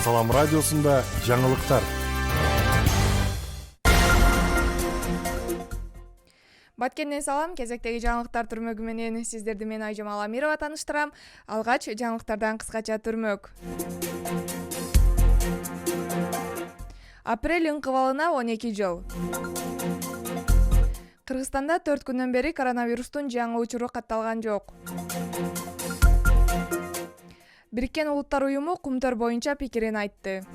Салам радиосунда жаңылыктар. Баткенден салам, кезектеги жаңылыктар түрмөгү менен сиздерди мен Айжамал Амирова тааныштырам. Алгач жаңылыктардан кыскача түрмөк. Апрель ыңкыбалына 12 жыл. Кыргызстанда 4 күндөн бери коронавирустун жаңы учуру катталган жок. Бириккен Улуттар уюму Кумтөр боюнча пикирин айтты.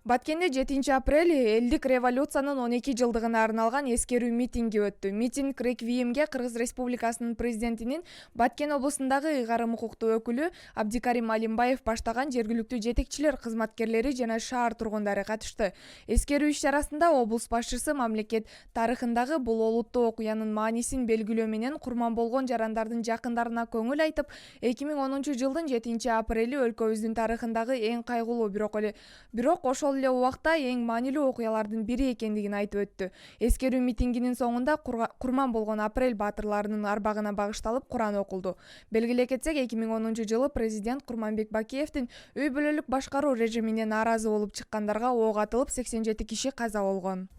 Баткенде 7 апрель элдик революциянын 12 жылдыгына арналган эскерүү митинги өттү. Митинг реквиемге Кыргыз Республикасынын президентинин Баткен облусундагы ыйгарым укуктуу өкүлү Абдикарим Алимбаев баштаган жергиликтүү жетекчилер, кызматкерлери жана шаар тургундары катышты. Эскерүү иш-чарасында облус башчысы мамлекет тарыхындагы бул олуттуу окуянын маанисин белгилөө менен курман болгон жарандардын жакындарына көңүл айтып, 2010 жылдын 7 апрели өлкөбүздүн тарыхындагы эң кайгылуу бирок ошол эле убакта эң маанилүү окуялардын бири экендигин айтып өттү. Эскерүү митингинин соңунда курман болгон апрель баатырларынын арбагына багышталып Куран окулду. Белгилей кетсек, 2010 жылы президент Курманбек Бакиевдин үй бүлөлүк башкаруу режимине нааразы болуп чыккандарга ок атылып 87 киши каза болгон.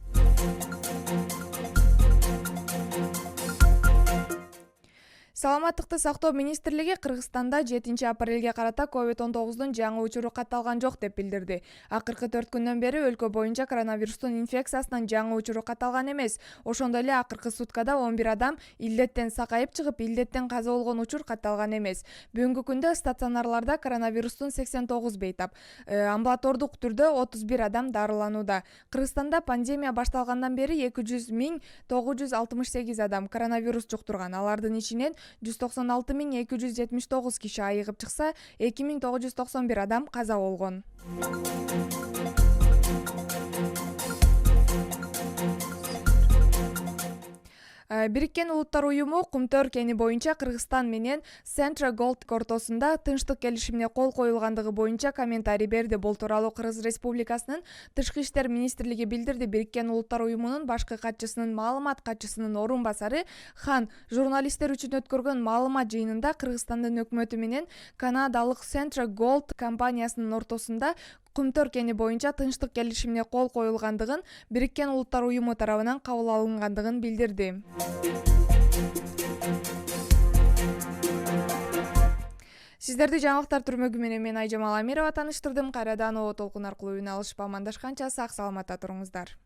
Саламаттыкты сактоо министрлиги Кыргызстанда 7 апрелге карата COVID-19 жаңы учуру катталган жок деп билдирди. Акыркы 4 күндөн бери өлкө боюнча коронавирустун инфекциясынан жаңы учуру катталган эмес. Ошондой эле акыркы суткада 11 адам илдеттен сакайып чыгып, илдеттен каза болгон учур катталган эмес. Бүгүнкү күндө стационарларда коронавирустун 89 бейтап, амбулатордук түрдө 31 адам дарыланууда. Кыргызстанда пандемия башталгандан бери 200 968 адам коронавирус жуктурган. Алардын ичинен 196 279 киши айыгып чыкса, 2991 адам каза болгон. Бириккен Улуттар уюму Кумтөр кени боюнча Кыргызстан менен Central Gold ортосунда тынчтык келишимине кол коюлгандыгы боюнча комментарий берди. Бул тууралуу Кыргыз Республикасынын Тышкы иштер министрлиги билдирди. Бириккен Улуттар уюмунун башкы катчысынын маалымат катчысынын орун басары Хан журналисттер үчүн өткөргөн маалымат жыйынында Кыргызстандын өкмөтү менен канадалык Central Gold компаниясынын ортосунда Кумтөр кени боюнча тынчтык келишимине кол коюлгандыгын, Бириккен Улуттар уюму тарабынан кабыл алынгандыгын билдирди. Сиздерди жаңылыктар түрмөгү менен мен Айжамал Амирова тааныштырдым. Кайрадан О толкун аркылуу үн алышып амандашканча сак саламатта туруңуздар.